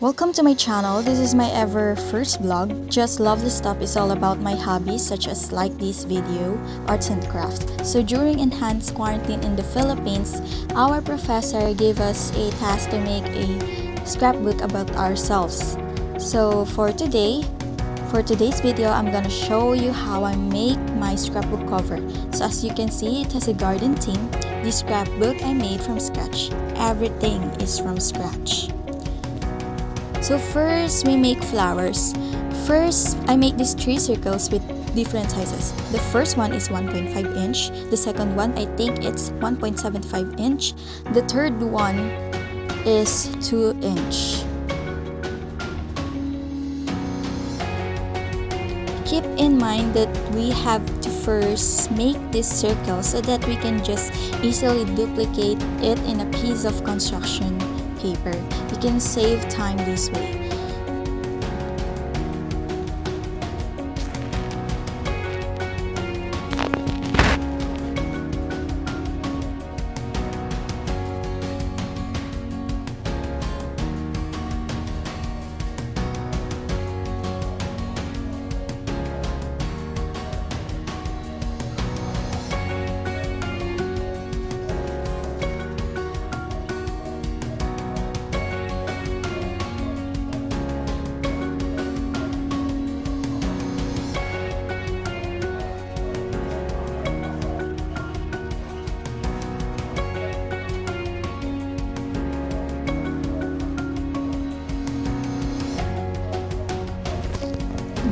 Welcome to my channel. This is my ever first vlog. Just Lovely Stuff is all about my hobbies such as like this video, arts and crafts. So during enhanced quarantine in the Philippines, our professor gave us a task to make a scrapbook about ourselves. So for today's video, I'm gonna show you how I make my scrapbook cover. So as you can see, it has a garden theme. This scrapbook I made from scratch. Everything is from scratch. So first, we make flowers. First, I make these 3 circles with different sizes. The first one is 1.5 inch. The second one, I think it's 1.75 inch. The third one is 2 inch. Keep in mind that we have to first make this circle so that we can just easily duplicate it in a piece of construction paper. You can save time this way.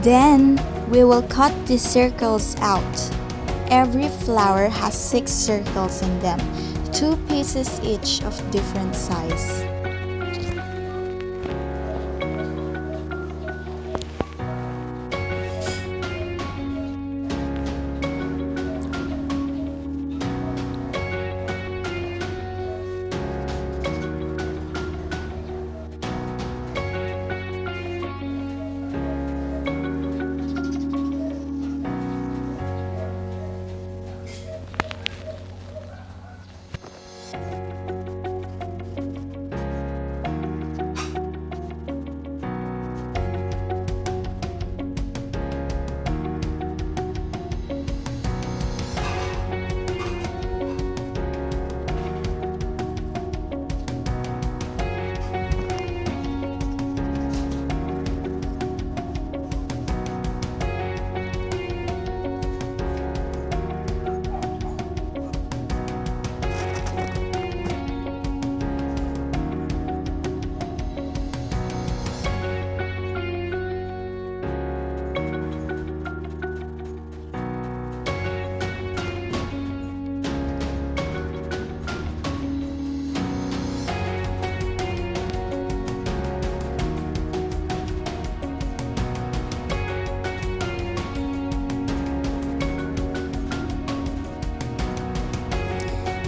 Then, we will cut the circles out. Every flower has 6 circles in them, 2 pieces each of different size.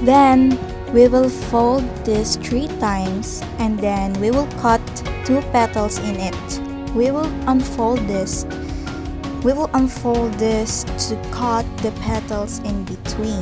Then, we will fold this 3 times and then we will cut 2 petals in it. We will unfold this. We will unfold this to cut the petals in between.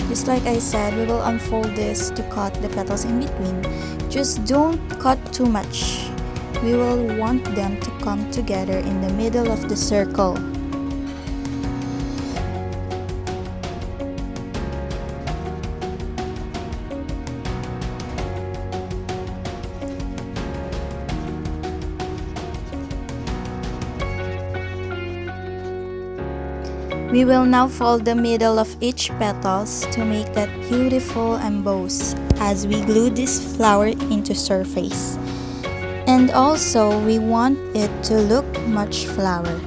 Just like I said, we will unfold this to cut the petals in between. Just don't cut too much. We will want them to come together in the middle of the circle. We will now fold the middle of each petals to make that beautiful emboss as we glue this flower into surface. And also, we want it to look much flower.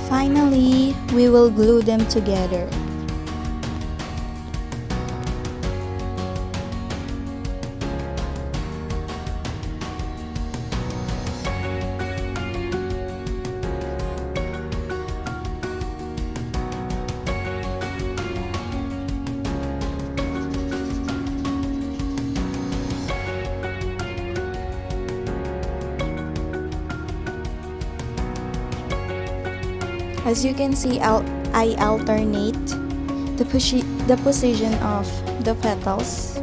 Finally, we will glue them together. As you can see, I alternate the position of the petals.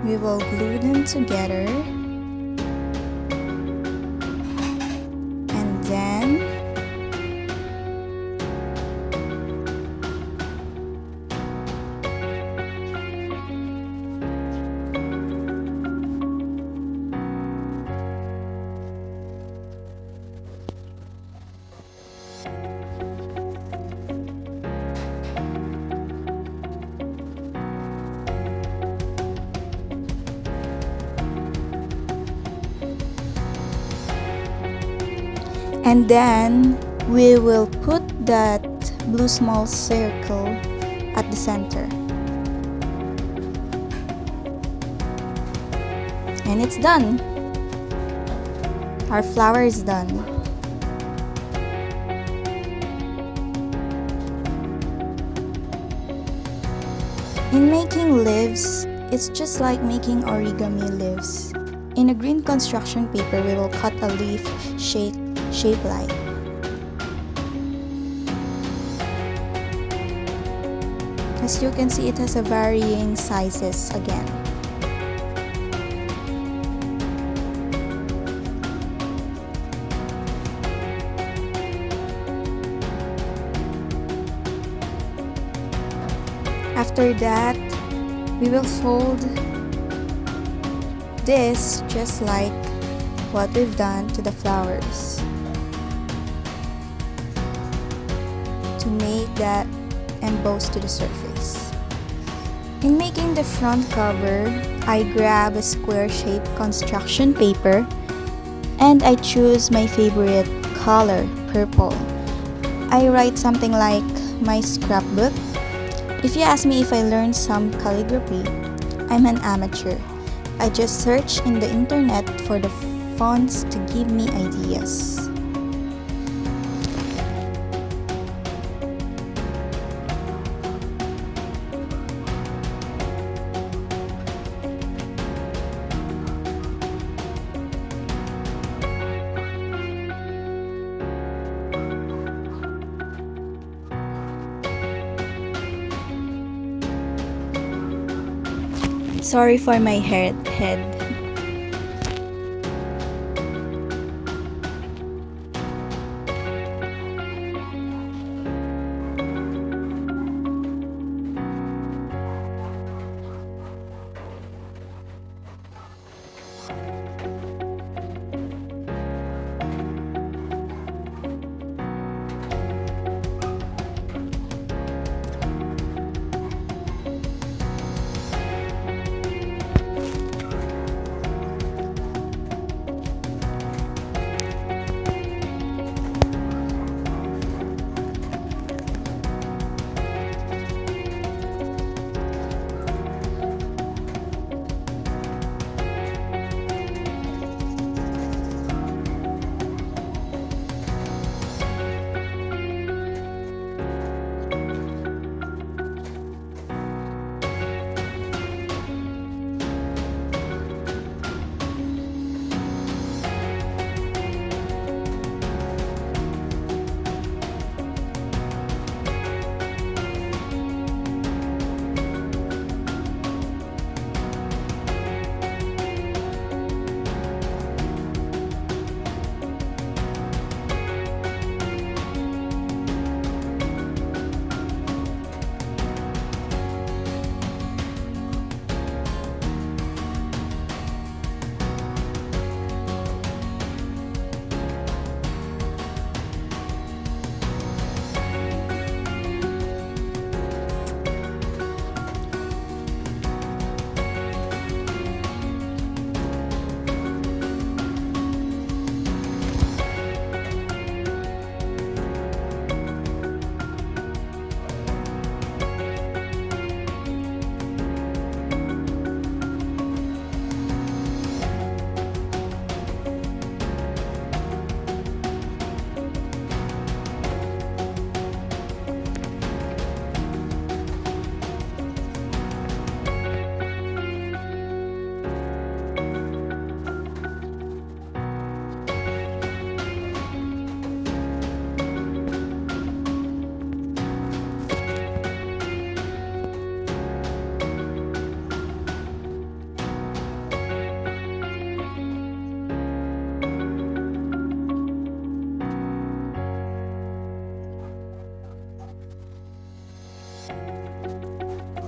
We will glue them together. And then we will put that blue small circle at the center. And it's done. Our flower is done. In making leaves, it's just like making origami leaves. In a green construction paper, we will cut a leaf shape like. As you can see, it has a varying sizes again. After that, we will fold this just like what we've done to the flowers to make that emboss to the surface. In making the front cover, I grab a square-shaped construction paper and I choose my favorite color, purple. I write something like my scrapbook. If you ask me if I learned some calligraphy, I'm an amateur. I just search in the internet for the fonts to give me ideas. Sorry for my head.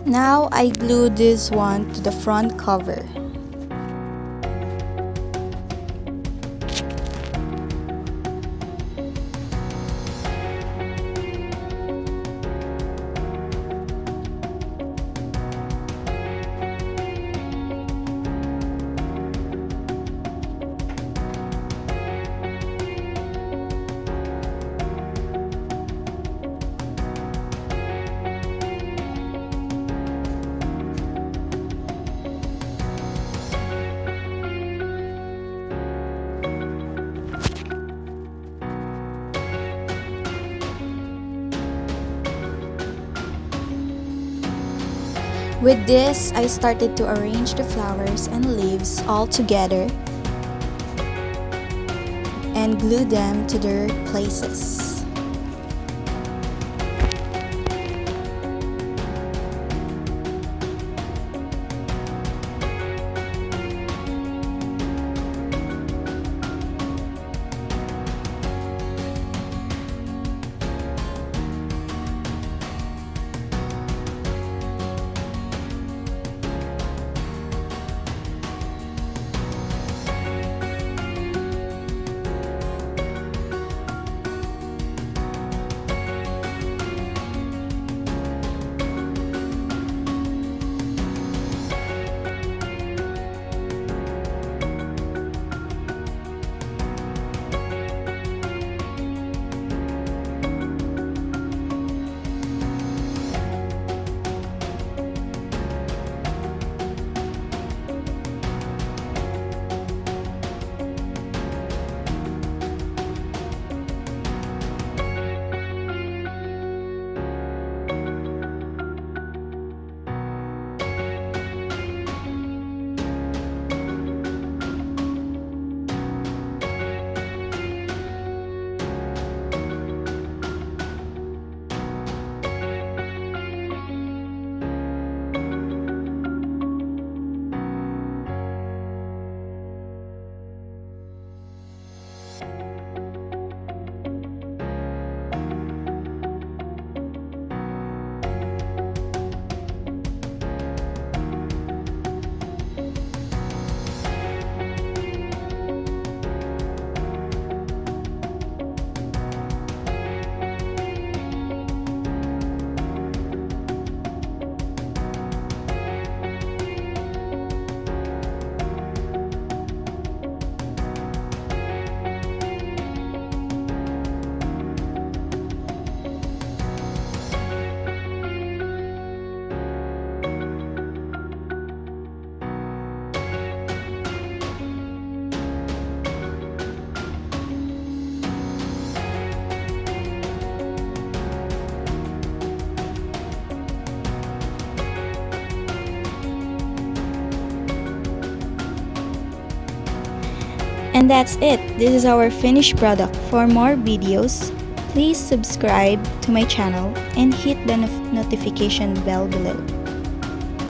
Now I glue this one to the front cover. With this, I started to arrange the flowers and leaves all together and glue them to their places. And that's it. This is our finished product. For more videos, please subscribe to my channel and hit the notification bell below.